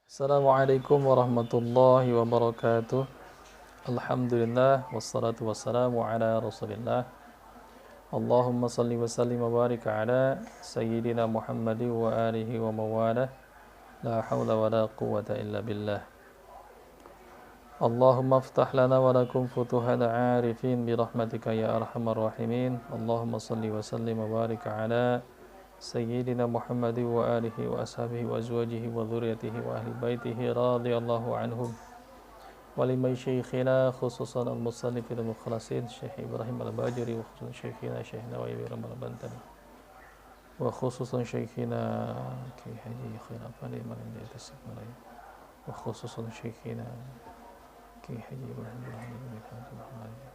Assalamualaikum warahmatullahi wabarakatuh. Alhamdulillah wassalatu wassalamu ala Rasulillah. Allahumma salli wa sallim wa barik ala sayyidina Muhammad wa alihi wa mawalah. La hawla wa la quwwata illa billah. Allahumma aftah lana wa lakum futuhal arifin bi rahmatika ya arhamar rahimin. Allahumma salli wa sallim wa barik ala سيدنا محمد وآله وأصحابه وأزواجه وذريته وأهل بيته رضي الله عنهم ولمن شيخنا خصوصا المصنف المخلصين شيخ إبراهيم الباجري وخصوصا شيخنا شيخ نواوي بن البنتني وخصوصا شيخنا كي حجي خير أفضل من يتسمى وخصوصا شيخنا كي حجي إبراهيم بن الحاج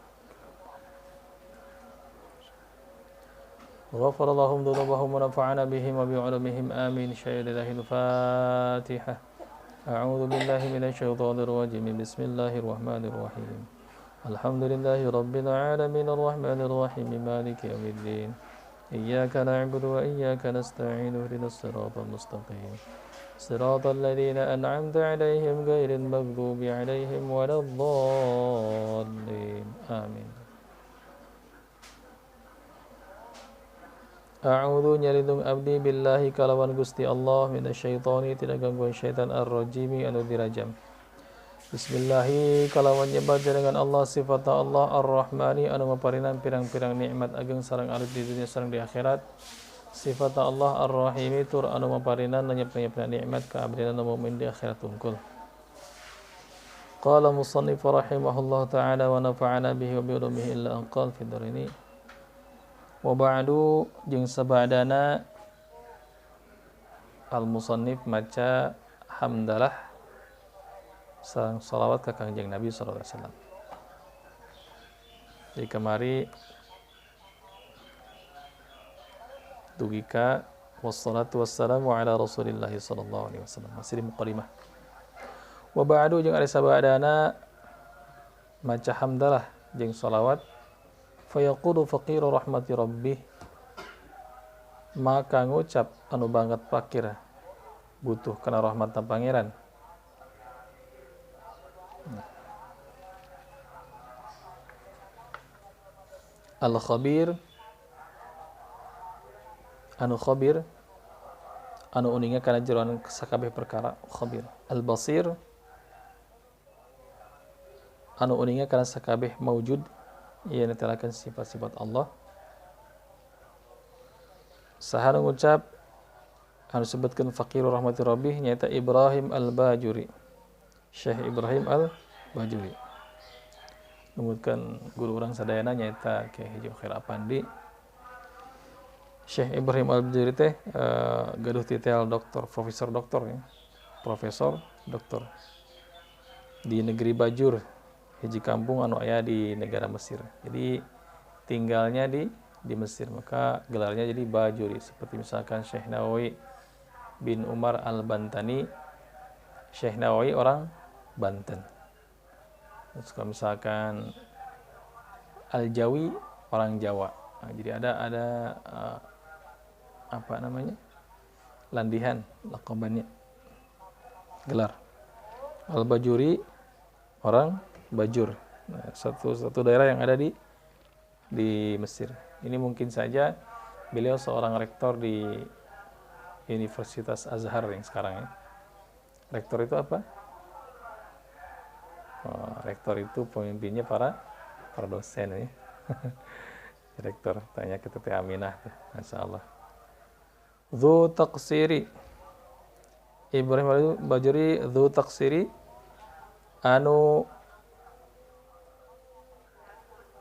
غفر اللهم ذنوبهم ونفعنا بهم وبعلومهم آمين. شهد الله الفاتحة. أعوذ بالله من الشيطان الرجيم. بسم الله الرحمن الرحيم. الحمد لله رب العالمين الرحمن الرحيم مالك يوم الدين. إياك نعبد وإياك نستعين اهدنا الصراط المستقيم صراط الذين أنعمت عليهم غير المغضوب عليهم ولا الضالين آمين. A'udzu nyalindung abdi billahi kalawan Gusti Allah minasyaitoni tidak gangguan syaitan ar-rajimi anu dirajam. Bismillahi kalawan nyebat dengan Allah sifat Allah ar-Rahmani anu maparinan pirang-pirang nikmat ageng sareng alit di dunia sareng di akhirat. Sifat Allah ar-Rahimi tur anu maparinan nyep-nyepna nikmat ka abdina mukmin di akhirat tungkul. Qala musannif rahimahullah ta'ala wa nafa'ana bihi wa bi ulumihi illa anqal fi darini. Wa ba'du jeung sabadana al-musannif maca hamdalah sareng shalawat ka Kangjeng Nabi sallallahu alaihi wasallam. Jadi kemari dugi ka wassalatu wassalamu ala Rasulillah sallallahu alaihi wasallam. Masih di muqaddimah. Wa ba'du jeung ari sabadana maca hamdalah jeung shalawat fayaqulu faqiru rahmati rabbih maka ngucap anu banget fakir butuh kana rahmatan pangeran al khabir anu uninga kana jeroan sakabeh perkara khabir al basir anu uninga kana sakabeh maujud ia netelakan sifat-sifat Allah. Saha ngucap anu sebutkeun faqiru rahmati rabbih nyaeta Ibrahim al-Bajuri. Syekh Ibrahim al-Bajuri. Numutkeun guru urang sadayana nyaeta Kyai Haji Khair Apandi. Syekh Ibrahim al-Bajuri teh gaduh titel doktor, profesor doktor ya. Profesor doktor di negeri Bajur. Hiji kampung anu aya di negara Mesir. Jadi tinggalnya di Mesir, maka gelarnya jadi Bajuri. Seperti misalkan Syekh Nawawi bin Umar al-Bantani, Syekh Nawawi orang Banten. Terus kalau misalkan Al-Jawi orang Jawa. Nah, jadi ada apa namanya? Landihan laqabannya. Gelar. Al-Bajuri orang Bajur, nah, satu daerah yang ada di Mesir. Ini mungkin saja beliau seorang rektor di Universitas Azhar yang sekarang ya. Rektor itu apa? Rektor itu pemimpinnya para dosen ya. Rektor, tanya ke Tete Aminah, Masya Allah. Dzu taqsiri Ibrahim Bajuri dzu taqsiri anu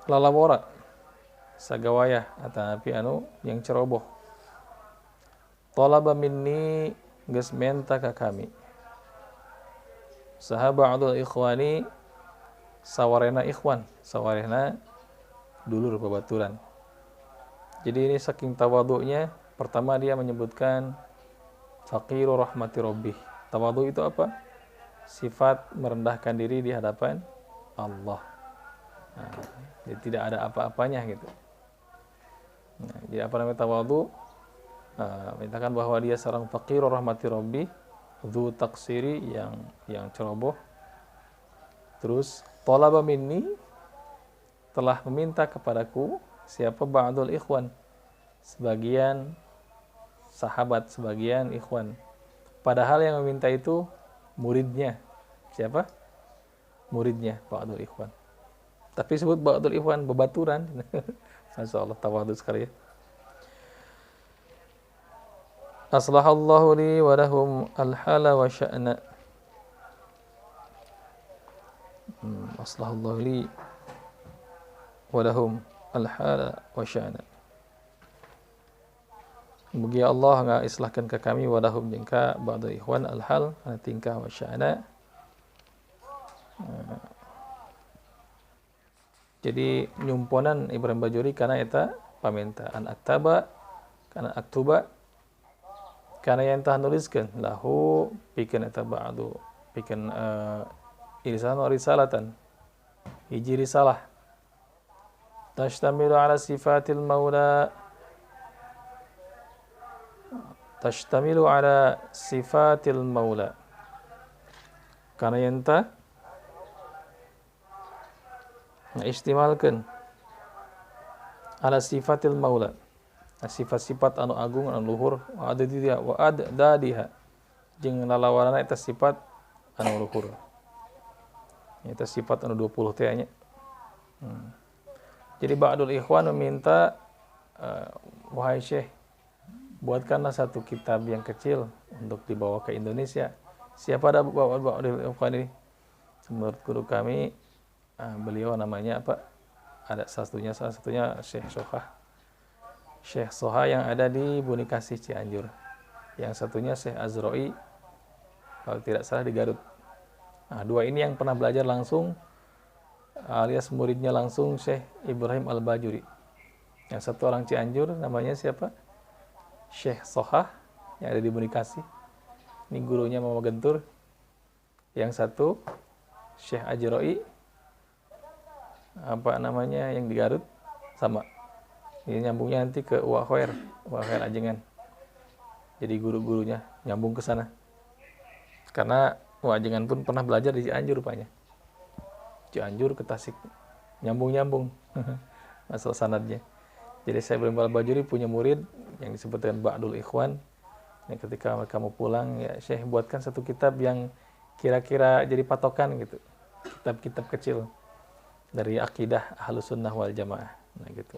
lalabora sagawaya atapi anu yang ceroboh talaba minni geus menta ka kami saha ba'dul ikhwani sawarena ikhwan sawarena dulur babaturan. Jadi ini saking tawadhu'nya pertama dia menyebutkan faqiru rahmati rabbih. Tawadhu itu apa? Sifat merendahkan diri di hadapan Allah. Nah, jadi tidak ada apa-apanya gitu. Nah, jadi apa namanya tawadhu? Mintakan bahwa dia seorang faqir rahmati rabbi, dzu taksiri, yang ceroboh. Terus talaba minni, telah meminta kepadaku, siapa? Ba'dul ikhwan, sebagian sahabat, sebagian ikhwan. Padahal yang meminta itu muridnya. Siapa? Muridnya ba'dul ikhwan. Tapi sebut ba'dul ikhwan, bebaturan. Masya Allah, tawadhu sekali ya. Aslahallahu li wa lahum al-hala wa sya'na. Aslahallahu li wa lahum al-hala wa sya'na. Mugi Allah nga'islahkan ke kami wa lahum jengka ba'dul ikhwan al-hal, tingkah wa sya'na. Jadi nyumponan Ibrahim Bajuri karena eta pamintaan aktaba, karena aktuba, karena yang tah nuliskan lahu pikeun eta ba'du, pikeun irisan wa risalatan, hiji risalah tashtamilu ala sifatil maula, tashtamilu ala sifatil maula, karena yang tah istimalkan ala sifatil maula, sifat-sifat anu agung anu luhur, wa adadiha jeung lalawarana eta sifat anu luhur. Eta sifat anu 20 teh nya. Jadi ba'dul ikhwan meminta, wahai Syekh, buatkanlah satu kitab yang kecil untuk dibawa ke Indonesia. Siapa ada ba'dul ikhwan ini? Menurut guru kami, beliau namanya apa? Ada salah satunya Syekh Soha. Syekh Soha yang ada di Bunikasih Cianjur. Yang satunya Syekh Azroi, kalau tidak salah di Garut. Nah, dua ini yang pernah belajar langsung, alias muridnya langsung Syekh Ibrahim Al-Bajuri. Yang satu orang Cianjur, namanya siapa? Syekh Soha, yang ada di Bunikasih. Ini gurunya Mama Gentur. Yang satu Syekh Azroi, apa namanya, yang di Garut, sama. Ini nyambungnya nanti ke Wak Khair Ajengan. Jadi guru-gurunya nyambung ke sana. Karena Wak Ajengan pun pernah belajar di Cianjur rupanya. Cianjur ke Tasik, nyambung-nyambung masalah sanadnya. Jadi saya Ibrahim Al-Bajuri punya murid yang disebut dengan Ba'dul Ikhwan. Yang ketika mereka mau pulang, ya Syekh buatkan satu kitab yang kira-kira jadi patokan gitu. Kitab-kitab kecil dari akidah Ahlus Sunnah wal Jamaah. Nah gitu.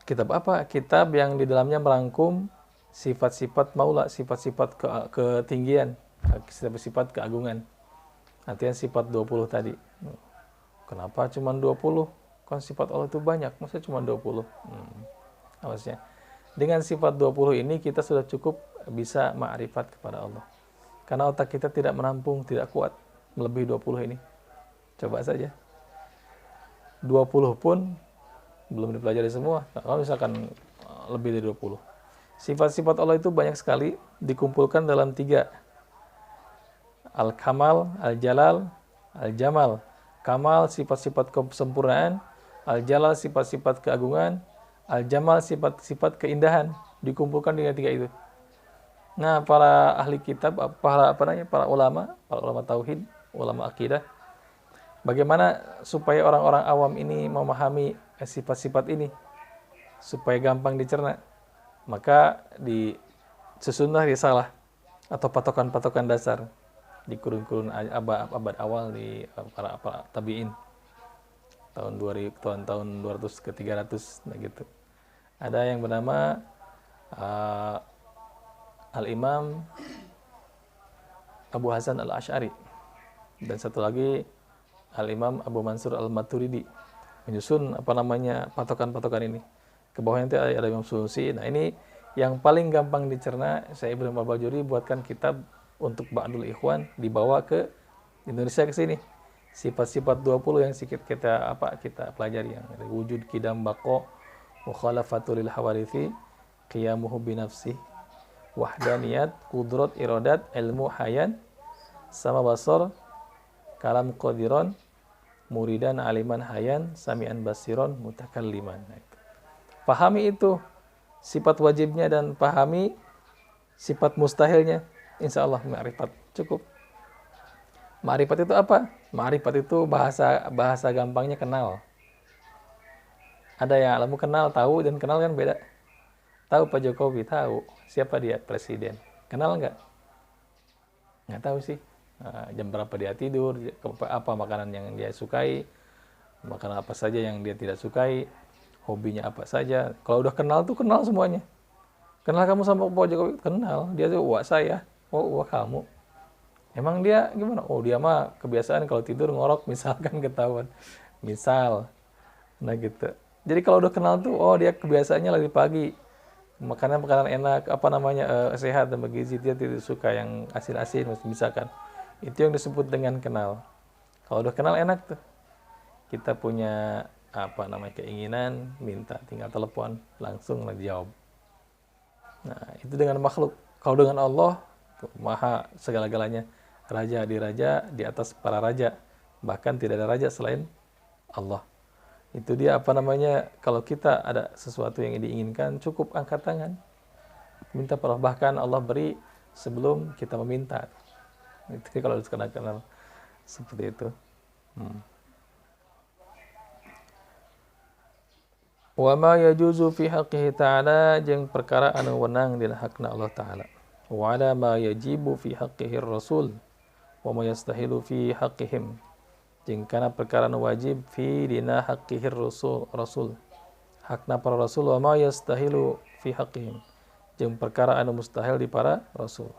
Kitab apa? Kitab yang di dalamnya merangkum sifat-sifat maula, sifat-sifat ketinggian, sifat-sifat keagungan. Artinya sifat 20 tadi. Kenapa cuma 20? Kan sifat Allah itu banyak, masa cuma 20? Awasnya. Dengan sifat 20 ini kita sudah cukup bisa ma'rifat kepada Allah. Karena otak kita tidak menampung, tidak kuat melebihi 20 ini. Coba saja. 20 pun belum dipelajari semua. Kalau misalkan lebih dari 20. Sifat-sifat Allah itu banyak sekali, dikumpulkan dalam 3. Al-Kamal, Al-Jalal, Al-Jamal. Kamal, sifat-sifat kesempurnaan. Al-Jalal, sifat-sifat keagungan. Al-Jamal, sifat-sifat keindahan. Dikumpulkan dengan 3 itu. Nah, para ahli kitab, para ulama tauhid, ulama akidah, bagaimana supaya orang-orang awam ini memahami sifat-sifat ini supaya gampang dicerna? Maka disusunlah risalah atau patokan-patokan dasar di kurun-kurun abad awal di para tabi'in tahun 200 ke 300 nah gitu. Ada yang bernama Al-Imam Abu Hasan Al-Asy'ari, dan satu lagi Al-Imam Abu Mansur Al-Maturidi menyusun patokan-patokan ini. Ke bawahnya nanti ada Imam Sunusi. Nah, ini yang paling gampang dicerna. Saya Ibrahim Al-Bajuri buatkan kitab untuk Ba'dul Ikhwan, dibawa ke Indonesia ke sini. Sifat-sifat 20 yang sedikit kita pelajari, yang dari wujud, qidam, baqa, mukhalafatul lil hawarithi, qiyamuhu binafsih, wahdaniyat, kudrat, iradat, ilmu, hayan, sama basar, kalam qadiran, muridan, aliman, hayan, sami'an basiron, mutakalliman. Pahami itu sifat wajibnya dan pahami Sifat mustahilnya, insya Allah ma'rifat cukup. Ma'rifat itu apa? Ma'rifat itu bahasa gampangnya kenal. Ada yang alamu kenal, tahu dan kenal kan beda. Tahu Pak Jokowi, tahu. Siapa dia? Presiden. Kenal nggak? Nggak tahu sih. Jam berapa dia tidur, apa makanan yang dia sukai, makanan apa saja yang dia tidak sukai, hobinya apa saja. Kalau udah kenal tuh kenal semuanya. Kenal kamu sama Pak Jokowi? Kenal. Dia tuh wah saya. Oh, wah kamu. Emang dia gimana? Oh, dia mah kebiasaan kalau tidur ngorok misalkan ketahuan. Misal. Nah gitu. Jadi kalau udah kenal tuh, oh dia kebiasaannya lagi pagi makanan enak, apa namanya sehat dan bergizi, dia tidak suka yang asin-asin misalkan. Itu yang disebut dengan kenal. Kalau udah kenal enak tuh. Kita punya apa namanya keinginan, minta tinggal telepon, langsung dijawab. Nah, itu dengan makhluk. Kalau dengan Allah, tuh, maha segala-galanya. Raja di atas para raja. Bahkan tidak ada raja selain Allah. Itu dia apa namanya, kalau kita ada sesuatu yang diinginkan, cukup angkat tangan. Minta Allah, bahkan Allah beri sebelum kita meminta. Itu kalau kenal seperti itu. Wa ma yajuzu fi haqqihi ta'ala jeung perkara anu wenang dina hakna Allah Ta'ala. Wa ala ma yajibu fi haqqihi rasul wa ma yastahilu fi haqqihim. Jeung kana perkara anu wajib fi dina haqqihi rasul. Hakna para rasul wa ma yastahilu fi haqqihim. Jeung perkara anu mustahil di para rasul.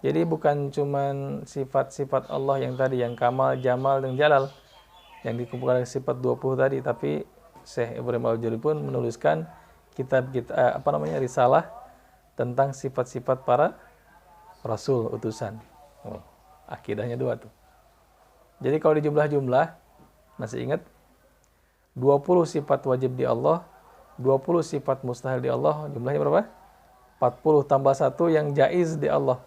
Jadi bukan cuman sifat-sifat Allah yang tadi yang kamal, jamal dan jalal yang dikumpulkan sifat 20 tadi, tapi Syekh Ibrahim Al-Juri pun menuliskan kitab kita risalah tentang sifat-sifat para rasul utusan. Akidahnya 2 tuh. Jadi kalau di jumlah-jumlah, masih ingat? 20 sifat wajib di Allah, 20 sifat mustahil di Allah, jumlahnya berapa? 40 tambah 1 yang jaiz di Allah,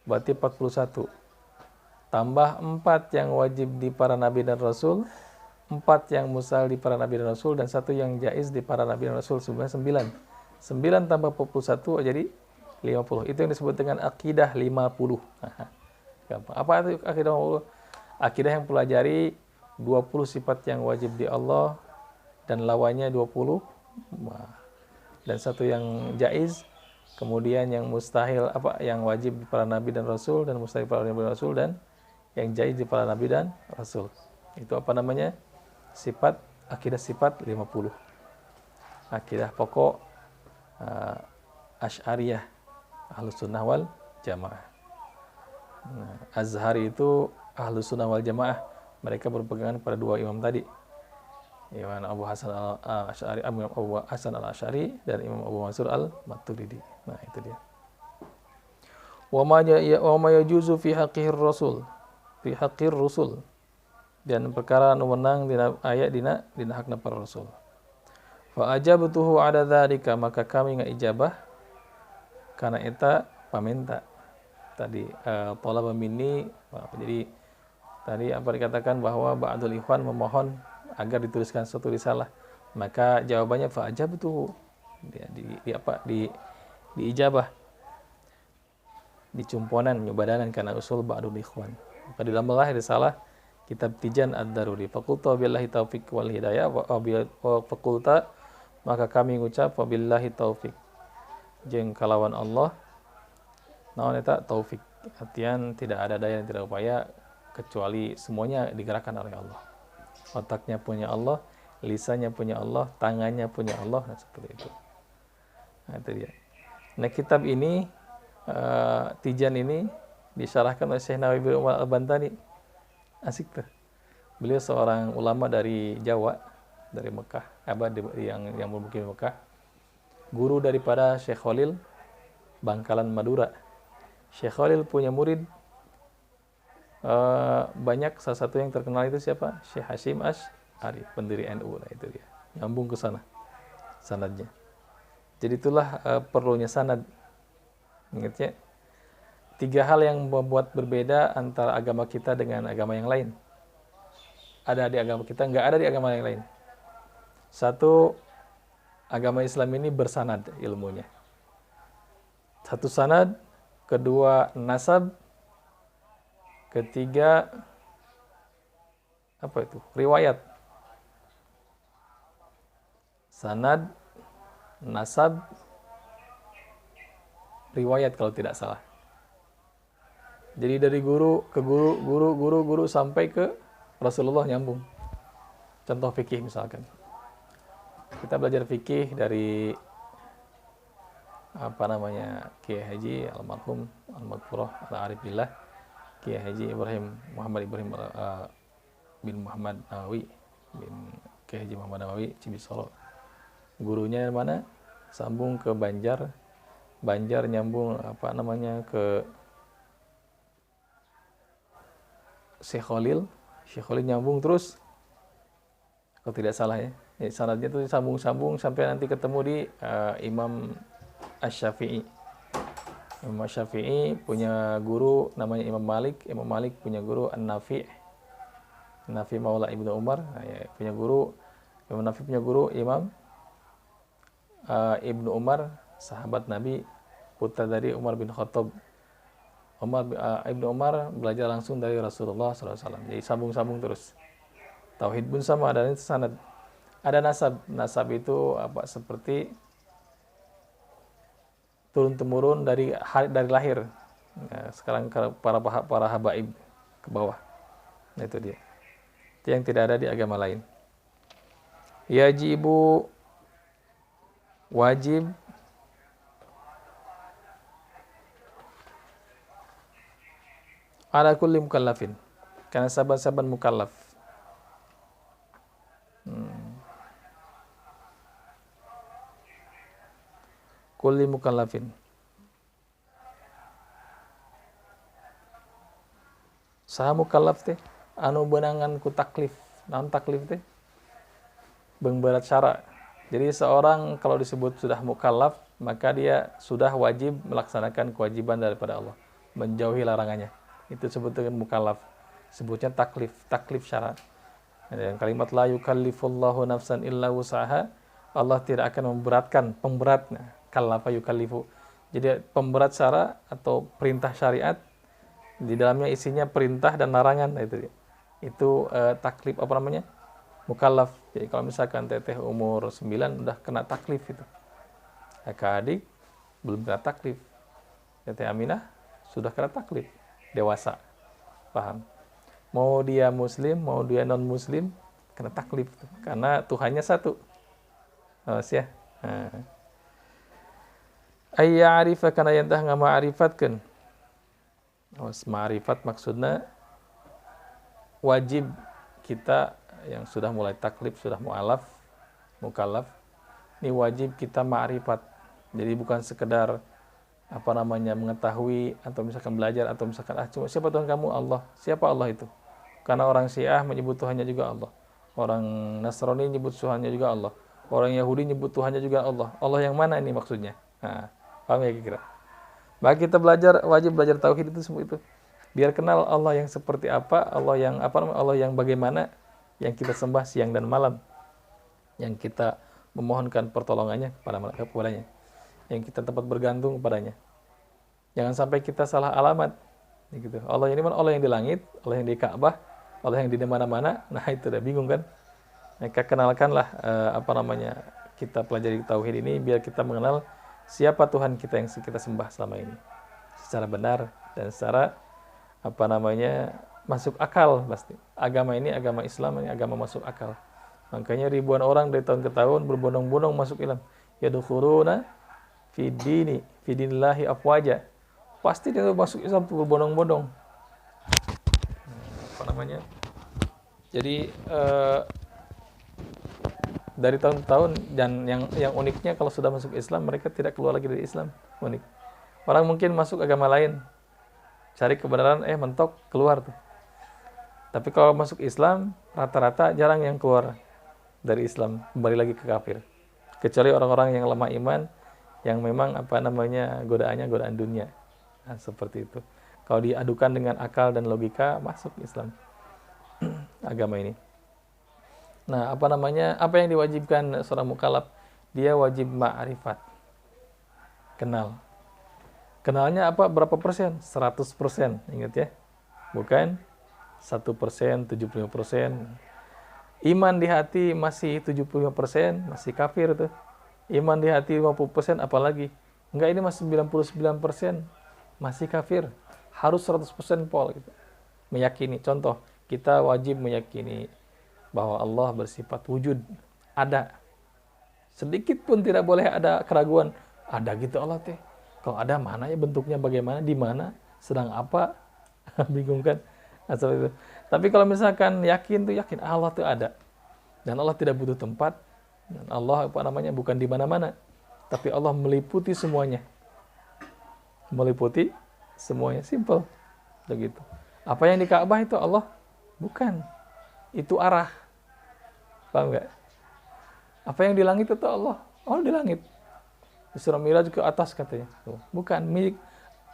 berarti 41. Tambah 4 yang wajib di para nabi dan rasul, 4 yang mustahil di para nabi dan rasul, dan 1 yang jaiz di para nabi dan rasul, sebenarnya 9. 9 tambah 41 jadi 50. Itu yang disebut dengan akidah 50. Gampang. Apa itu akidah 50? Akidah yang pelajari 20 sifat yang wajib di Allah dan lawannya 20, dan 1 yang jaiz, kemudian yang mustahil yang wajib di para nabi dan rasul dan mustahil para nabi dan rasul, dan yang jaiz di para nabi dan rasul. Itu apa namanya? Akidah sifat 50. Akidah pokok Asy'ariyah, Ahlus Sunnah wal Jamaah. Azhari itu Ahlus Sunnah wal Jamaah, mereka berpegangan pada 2 imam tadi, Imam Abu Hasan al-Asy'ari dan Imam Abu Mansur al-Maturidi. Nah, itu dia. Wa ma yajuzu fi haqqir rasul, dan perkara anu menang dina ayat dina hakna para rasul. Fa ajabtuhu ala dzalika, maka kami ngaijabah kana eta paminta tadi talaba minni. Jadi tadi apa dikatakan bahwa ba'dul ikhwan memohon agar dituliskan suatu risalah, maka jawabannya fa ajabtuhu, di ijabah, dicumponan nyubadanan kana usul ba'dul ikhwan. Maka di dalam risalah kitab Tijan Ad-Daruri, fakulta billahi taufik wal hidayah wa fakulta, maka kami ngucap wabillahi taufik, jeung kalawan Allah naon eta taufik, artian tidak ada daya dan tidak upaya kecuali semuanya digerakkan oleh Allah. Otaknya punya Allah, lisannya punya Allah, tangannya punya Allah, nah seperti itu. Nah itu dia. Nah kitab ini Tijan ini disyarahkan oleh Syekh Nawawi bin Umar Al-Bantani. Asik tuh. Beliau seorang ulama dari Jawa, dari Mekah, yang bermukim Mekah. Guru daripada Syekh Khalil Bangkalan Madura. Syekh Khalil punya murid banyak, salah satu yang terkenal itu siapa? Syekh Hasyim Asy'ari, pendiri NU. Nah itu dia. Nyambung ke sana sanadnya. Jadi itulah perlunya sanad. Ingatnya 3 hal yang membuat berbeda antara agama kita dengan agama yang lain. Ada di agama kita, nggak ada di agama yang lain. 1, agama Islam ini bersanad ilmunya. Satu sanad, kedua nasab, ketiga apa itu? Riwayat. Sanad, nasab, riwayat kalau tidak salah. Jadi dari guru ke guru sampai ke Rasulullah nyambung. Contoh fikih misalkan. Kita belajar fikih dari Kiai Haji almarhum al-Maghfurah al-Arif Billah, Kiai Haji Muhammad Ibrahim bin Muhammad Nawawi bin Kiai Haji Muhammad Nawawi Cibisolo. Gurunya mana? Sambung ke Banjar nyambung ke Syekh Khalil nyambung terus kalau tidak salah ya. Sanadnya itu sambung sampai nanti ketemu di Imam Asy-Syafi'i. Imam Asy-Syafi'i punya guru namanya Imam Malik punya guru An-Nafi' Maula Ibnu Umar. Punya guru Imam Nafi' punya guru Imam Ibnu Umar, sahabat Nabi, putra dari Umar bin Khattab. Ibnu Umar belajar langsung dari Rasulullah SAW. Jadi sambung terus. Tauhid pun sama, ada sanad. Ada nasab. Nasab itu seperti turun-temurun dari lahir. Nah, sekarang para habaib ke bawah. Nah, itu dia. Itu yang tidak ada di agama lain. Yajibu, wajib, ala kulli mukallafin, karena saban-saban mukallaf. Kulli mukallafin. Saha mukallaf teh anu beunangan ku taklif. Naon taklif teh? Beung berat syara. Jadi seorang kalau disebut sudah mukallaf, maka dia sudah wajib melaksanakan kewajiban daripada Allah, menjauhi larangannya. Itu disebut dengan mukallaf. Sebutnya taklif syara. Dan kalimat la yukallifullahu nafsan illa wus'aha, Allah tidak akan memberatkan, pemberatnya. Kallafa yukallifu. Jadi pemberat syara atau perintah syariat, di dalamnya isinya perintah dan larangan. Itu taklif mukallaf. Jadi kalau misalkan teteh umur 9 udah kena taklif itu. Kakak adik belum kena taklif. Teteh Aminah sudah kena taklif, dewasa. Paham? Mau dia muslim, mau dia non muslim, kena taklif. Karena Tuhannya satu. Awas ya. Ayya arifa kana yantah ngama'rifatkeun. Awas, ma'rifat maksudnya wajib kita yang sudah mulai taklif, sudah mukallaf, ini wajib kita ma'rifat. Jadi bukan sekedar mengetahui atau misalkan belajar atau misalkan cuma siapa Tuhan kamu? Allah. Siapa Allah itu? Karena orang Syiah menyebut Tuhannya juga Allah. Orang Nasrani menyebut Tuhannya juga Allah. Orang Yahudi menyebut Tuhannya juga Allah. Allah yang mana ini maksudnya? Nah, paham ya kira-kira? Maka kita wajib belajar tauhid itu semua itu. Biar kenal Allah yang seperti apa, Allah yang bagaimana, yang kita sembah siang dan malam, yang kita memohonkan pertolongannya kepadanya, yang kita tempat bergantung kepadanya. Jangan sampai kita salah alamat. Gitu. Allah ini mana? Allah yang di langit, Allah yang di Ka'bah, Allah yang di mana-mana. Nah itu udah bingung kan? Maka kenalkanlah kita pelajari tauhid ini biar kita mengenal siapa Tuhan kita yang kita sembah selama ini secara benar dan secara masuk akal. Pasti agama ini, agama Islam ini agama masuk akal. Makanya ribuan orang dari tahun ke tahun berbondong-bondong masuk Islam. Yadkhuluna fi dinillahi afwaja. Pasti dia masuk Islam tuh berbondong-bondong. Jadi dari tahun ke tahun, dan yang uniknya kalau sudah masuk Islam mereka tidak keluar lagi dari Islam. Unik. Orang mungkin masuk agama lain, cari kebenaran, mentok keluar tuh. Tapi kalau masuk Islam, rata-rata jarang yang keluar dari Islam, kembali lagi ke kafir. Kecuali orang-orang yang lemah iman, yang memang godaannya godaan dunia. Nah, seperti itu. Kalau diadukan dengan akal dan logika, masuk Islam. Agama ini. Nah, apa yang diwajibkan seorang mukallaf? Dia wajib ma'rifat. Kenal. Kenalnya apa? Berapa persen? 100%. Ingat ya. Bukan 1%, 75%. Iman di hati masih 75%, masih kafir tuh. Iman di hati 50%, apalagi? Enggak, ini masih 99%, masih kafir. Harus 100% pol gitu. Meyakini. Contoh, kita wajib meyakini bahwa Allah bersifat wujud. Ada. Sedikit pun tidak boleh ada keraguan. Ada gitu Allah teh. Kalau ada, mana ya bentuknya, bagaimana, di mana, sedang apa? Bingung kan? Asal itu. Tapi kalau misalkan yakin tuh, yakin Allah tuh ada. Dan Allah tidak butuh tempat. Dan Allah bukan di mana-mana. Tapi Allah meliputi semuanya. Meliputi semuanya. Simple. Begitu. Apa yang di Ka'bah itu Allah? Bukan. Itu arah. Paham nggak? Apa yang di langit itu Allah? Allah di langit. Di surah Miraj ke atas katanya. Bukan, milik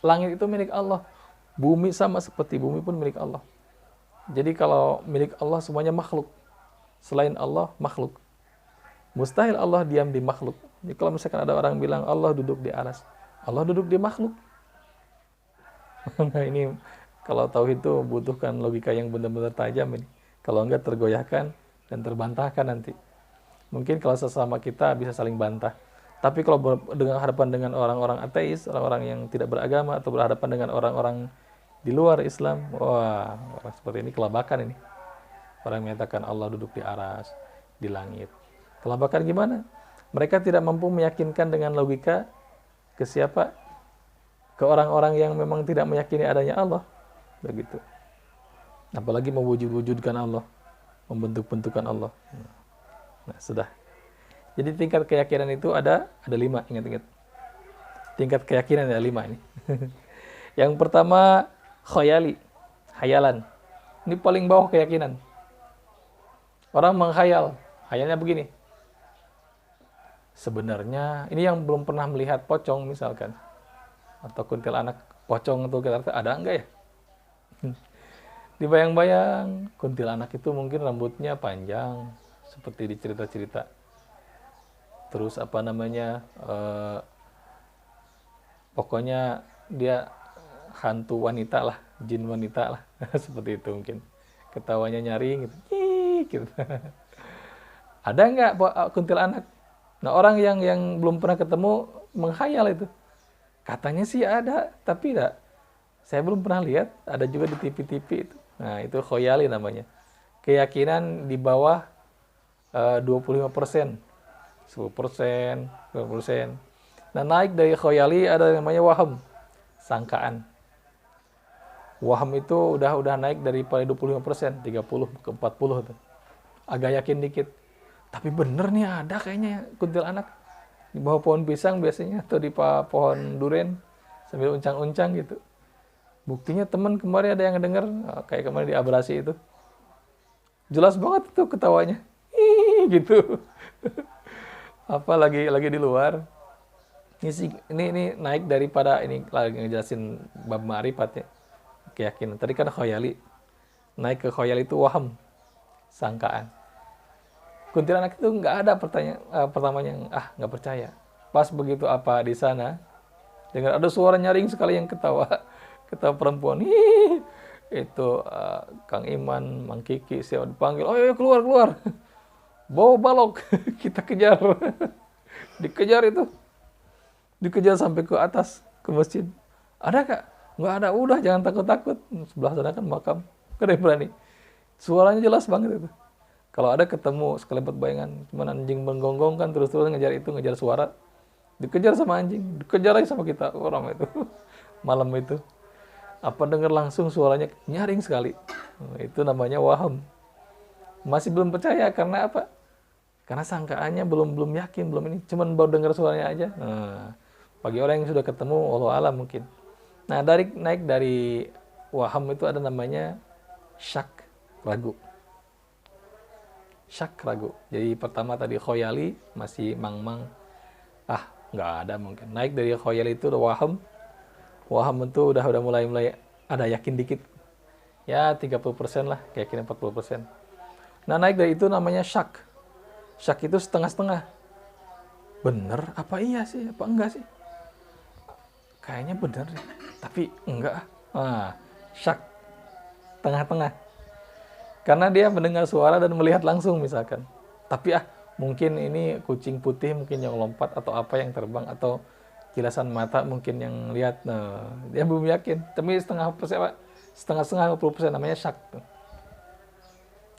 langit itu milik Allah. Bumi sama seperti bumi pun milik Allah. Jadi kalau milik Allah semuanya makhluk. Selain Allah, makhluk. Mustahil Allah diam di makhluk. Jadi kalau misalkan ada orang bilang Allah duduk di aras, Allah duduk di makhluk. Nah ini kalau tauhid itu butuhkan logika yang benar-benar tajam ini. Kalau enggak tergoyahkan dan terbantahkan nanti. Mungkin kalau sesama kita bisa saling bantah. Tapi kalau dengan hadapan dengan orang-orang ateis, orang-orang yang tidak beragama, atau berhadapan dengan orang-orang di luar Islam, wah, orang seperti ini kelabakan ini. Orang menyatakan Allah duduk di aras, di langit. Kelabakan gimana? Mereka tidak mampu meyakinkan dengan logika ke siapa? Ke orang-orang yang memang tidak meyakini adanya Allah. Begitu. Apalagi mewujud-wujudkan Allah, membentuk-bentukan Allah. Nah, sudah. Jadi tingkat keyakinan itu ada 5, ingat-ingat. Tingkat keyakinan ada 5 ini. Yang pertama, khayali, hayalan. Ini paling bawah keyakinan. Orang menghayal, hayalnya begini. Sebenarnya, ini yang belum pernah melihat pocong misalkan. Atau kuntilanak, pocong itu kita ada enggak ya? Dibayang-bayang, kuntilanak itu mungkin rambutnya panjang, seperti di cerita-cerita. Terus pokoknya dia hantu wanita lah, jin wanita lah, seperti itu mungkin. Ketawanya nyaring gitu, gitu. Ada nggak kuntilanak? Nah orang yang belum pernah ketemu menghayal itu. Katanya sih ada, tapi tidak. Saya belum pernah lihat, ada juga di TV-TV itu. Nah itu khoyali namanya. Keyakinan di bawah 25%. 10%, 20%. Nah, naik dari khoyali ada yang namanya waham, sangkaan. Waham itu udah naik dari 25%, 30 ke 40 tuh. Agak yakin dikit. Tapi bener nih ada kayaknya kuntilanak di bawah pohon pisang biasanya atau di pohon duren sambil uncang-uncang gitu. Buktinya teman kemarin ada yang dengar kayak kemarin di abrasi itu. Jelas banget tuh ketawanya. Gitu. Apa lagi di luar. Ini naik daripada ini lagi ngejelasin bab ma'rifat ya. Keyakinan. Tadi kan khoyali. Naik ke khoyali itu waham. Sangkaan. Kuntilanak itu nggak ada pertamanya nggak percaya. Pas begitu apa di sana dengar ada suara nyaring sekali yang ketawa perempuan. Itu Kang Iman, Mang Kiki siapa dipanggil. Oh iya keluar. Bawa balok, kita kejar. Dikejar itu. Dikejar sampai ke atas, ke masjid. Ada kak? Nggak ada, udah jangan takut-takut. Sebelah sana kan makam. Gak ada yang berani. Suaranya jelas banget itu. Kalau ada ketemu sekelebat bayangan. Cuman anjing menggonggong kan terus-terus ngejar suara. Dikejar sama anjing. Dikejar lagi sama kita, orang itu. Malam itu. Apa dengar langsung suaranya nyaring sekali. Itu namanya waham. Masih belum percaya karena apa? Karena sangkaannya belum yakin, belum ini. Cuman baru dengar suaranya aja. Nah, bagi orang yang sudah ketemu, wallahu alam mungkin. Nah, naik dari waham itu ada namanya syak, ragu. Syak, ragu. Jadi pertama tadi khoyali, masih mang-mang. Nggak ada mungkin. Naik dari khoyali itu udah waham. Waham itu udah mulai ada yakin dikit. Ya 30% lah, keyakinan 40%. Nah, naik dari itu namanya syak. Syak itu setengah-setengah. Bener apa iya sih? Apa enggak sih? kayaknya benar deh, tapi enggak. Nah, syak, tengah-tengah. Karena dia mendengar suara dan melihat langsung misalkan. Tapi mungkin ini kucing putih mungkin yang lompat atau apa yang terbang atau kilasan mata mungkin yang lihat. Nah, dia belum yakin. Tapi setengah-setengah 50% namanya syak.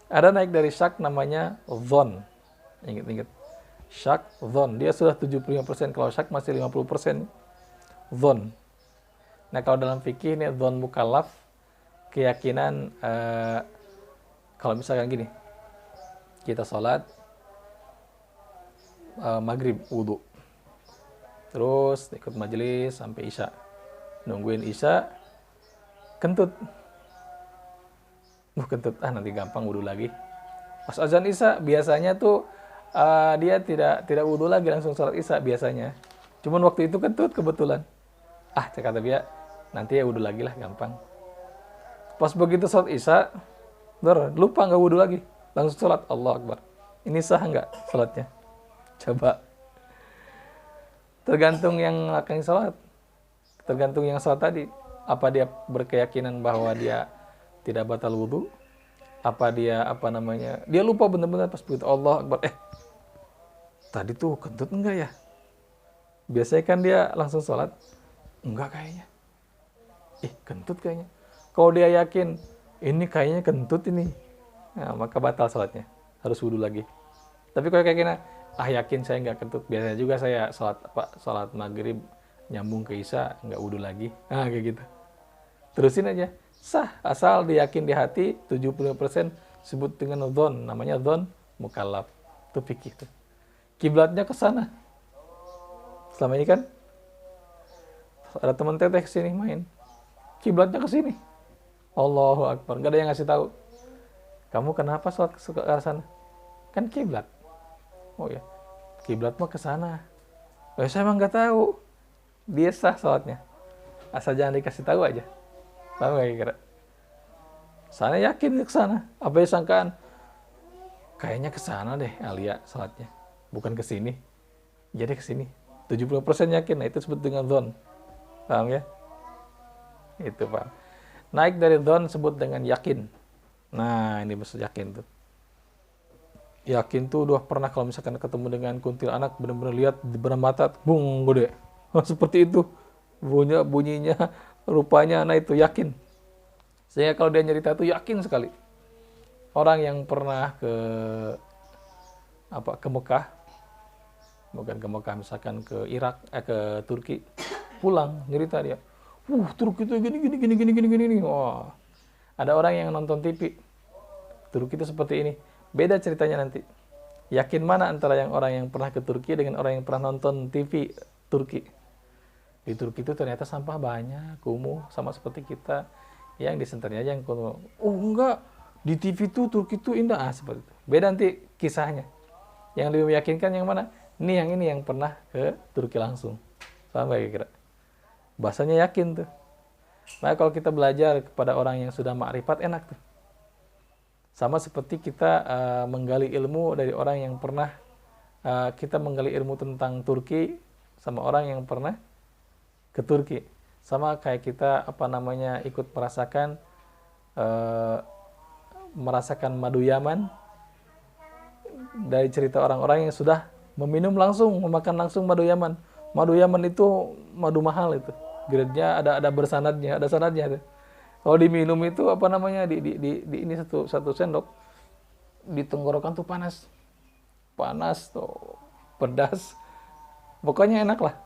Ada naik dari syak namanya dhon. Ingat-ingat. Syak, dhon. Dia sudah 75%. Kalau syak masih 50%. Dhon. Nah, kalau dalam fikih ini dhon mukallaf, keyakinan kalau misalkan gini, kita sholat maghrib, wudhu, terus ikut majelis sampai isya, nungguin isya, kentut, kentut, nanti gampang wudhu lagi. Pas azan isya biasanya tuh dia tidak wudhu lagi, langsung sholat isya biasanya. Cuman waktu itu kentut kebetulan. Kata dia, nanti ya wudhu lagi lah, gampang. Pas begitu sholat isya, lupa nggak wudhu lagi, langsung sholat. Allah Akbar. Ini sah nggak sholatnya? Coba. Tergantung yang akan sholat. Tergantung yang sholat tadi. Apa dia berkeyakinan bahwa dia tidak batal wudhu? Apa dia dia lupa benar-benar pas begitu Allah Akbar. Tadi tuh kentut enggak ya? Biasanya kan dia langsung sholat. Enggak kayaknya. Kentut kayaknya. Kalau dia yakin ini kayaknya kentut ini, nah, maka batal sholatnya, harus wudhu lagi. Tapi kalau kayaknya yakin saya nggak kentut, biasanya juga saya sholat maghrib nyambung ke isya nggak wudhu lagi, kayak gitu. Terusin aja, sah asal diyakin di hati 75%, sebut dengan dhon, namanya dhon mukallaf. Itu fikih tuh. Kiblatnya ke sana. Selama ini kan ada teman teteh kesini main, kiblatnya ke sini. Allahu Akbar, gak ada yang ngasih tahu. Kamu kenapa sholat ke sana? Kan kiblat. Oh ya, kiblat mah ke sana. Saya emang nggak tahu. Dia sah sholatnya. Asal jangan dikasih tahu aja. Paham gak kira? Sana yakin ke sana. Apa ya sangkaan? Kayaknya ke sana deh Alia sholatnya. Bukan ke sini. Jadi ke sini. 70% yakin. Nah, itu disebut dengan dhon. Paham ya? Itu paham. Naik dari dhon sebut dengan yakin. Nah, ini maksud yakin tuh. Yakin tuh udah pernah kalau misalkan ketemu dengan kuntilanak, benar-benar lihat di depan mata, bung gede. Seperti itu. Bunyinya, rupanya, nah itu yakin. Sehingga kalau dia nyerita itu yakin sekali. Orang yang pernah ke Mekah, bukan ke Mekah, misalkan ke Irak, ke Turki, pulang nyerita dia. Turki itu gini. Wah. Ada orang yang nonton TV. Turki itu seperti ini. Beda ceritanya nanti. Yakin mana antara orang yang pernah ke Turki dengan orang yang pernah nonton TV Turki. Di Turki itu ternyata sampah banyak, kumuh, sama seperti kita. Yang di senternya aja yang kumuh. Enggak. Di TV itu Turki itu indah. Seperti itu. Beda nanti kisahnya. Yang lebih meyakinkan yang mana? Ini yang pernah ke Turki langsung. Sama kira-kira. Bahasanya yakin tuh. Nah, kalau kita belajar kepada orang yang sudah ma'rifat, enak tuh. Sama seperti kita menggali ilmu dari orang yang pernah, kita menggali ilmu tentang Turki sama orang yang pernah ke Turki. Sama kayak kita ikut merasakan madu Yaman dari cerita orang-orang yang sudah memakan langsung madu Yaman. Madu Yaman itu madu mahal itu. Grade-nya ada bersanadnya, ada sanadnya. Kalau diminum itu di ini satu sendok di tenggorokan tuh panas tuh, pedas. Pokoknya enak lah.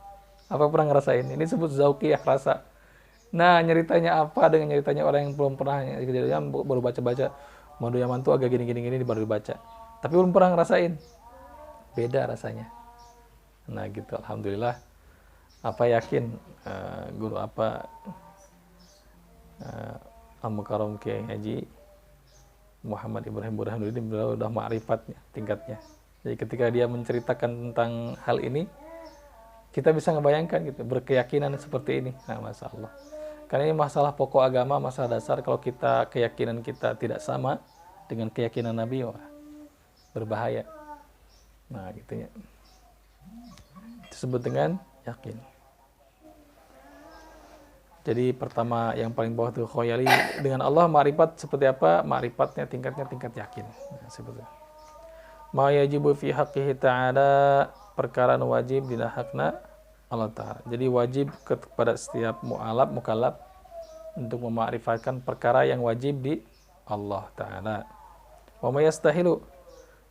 Apa pernah ngerasain? Ini disebut zauqiyah, rasa. Nah, nyeritanya apa dengan nyeritanya orang yang belum pernah kejadian, baru baca-baca madu Yaman tuh agak gini baru dibaca. Tapi belum pernah ngerasain. Beda rasanya. Nah, gitu. Alhamdulillah. Yakin guru Al-Mukarram Kiai Haji Muhammad Ibrahim Burhanuddin, beliau udah ma'rifatnya tingkatnya. Jadi ketika dia menceritakan tentang hal ini, kita bisa ngebayangkan gitu, berkeyakinan seperti ini. Nah, Masya Allah. Karena ini masalah pokok agama, masalah dasar. Kalau keyakinan kita tidak sama dengan keyakinan Nabi, berbahaya. Nah, gitunya. Disebut dengan yakin. Jadi pertama yang paling bawah itu khoyali dengan Allah ma'rifat seperti apa? Ma'rifatnya tingkatnya tingkat yakin. Nah, seperti itu. Ma yajibu fi haqqihi ta'ala perkara wajib dina hakna Allah Ta'ala. Jadi wajib kepada setiap mukallaf untuk memakrifatkan perkara yang wajib di Allah Ta'ala. Wa ma yastahilu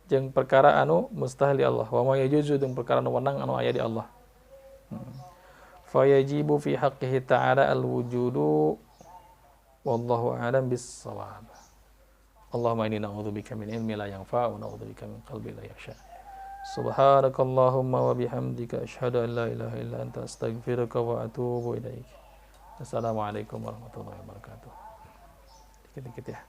jeung perkara anu mustahil di Allah. Wa ma yajuzu jeung perkara anu wenang anu aya di Allah. Fa yajibu fi haqqihi ta'ala al-wujudu wallahu a'lam bis-shawab. Allahumma inni na'udzubika min ilmin la yanfa' wa na'udzubika min qalbin la yakhsha. Subhanakallahumma wa bihamdika asyhadu an la ilaha illa anta astaghfiruka wa atubu ilaik. Assalamualaikum warahmatullahi wabarakatuh. Dikit-dikit ya.